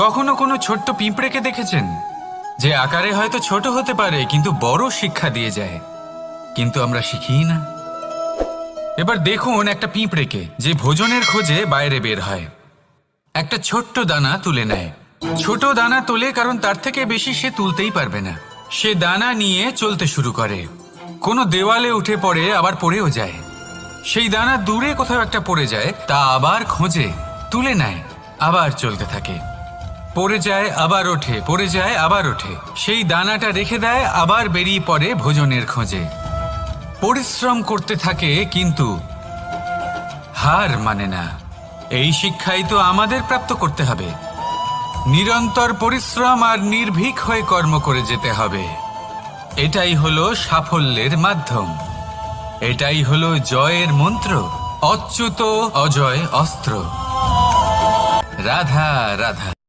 কখনো কোনো ছোট্ট পিঁপড়েকে দেখেছেন, যে আকারে হয়তো ছোট হতে পারে কিন্তু বড় শিক্ষা দিয়ে যায়? কিন্তু আমরা শিখি না। এবার দেখুন একটা পিঁপড়েকে, যে ভোজনের খোঁজে বাইরে বের হয়। একটা ছোট্ট দানা তুলে নেয়। ছোট দানা তোলে কারণ তার থেকে বেশি সে তুলতেই পারবে না। সে দানা নিয়ে চলতে শুরু করে। কোনো দেওয়ালে উঠে পড়ে, আবার পড়েও যায়। সেই দানা দূরে কোথাও একটা পড়ে যায়, তা আবার খোঁজে, তুলে নেয়, আবার চলতে থাকে। পড়ে যায়, আবার ওঠে, পড়ে যায়, আবার ওঠে। সেই দানাটা রেখে দেয়, আবার বেরিয়ে পড়ে ভোজনের খোঁজে। পরিশ্রম করতে থাকে কিন্তু হার মানে না। এই শিক্ষাই তো আমাদের প্রাপ্ত করতে হবে। নিরন্তর পরিশ্রম আর নির্ভীক হয়ে কর্ম করে যেতে হবে। এটাই হলো সাফল্যের মাধ্যম। এটাই হলো জয়ের মন্ত্র। অচ্যুত অজয় অস্ত্র। রাধা রাধা।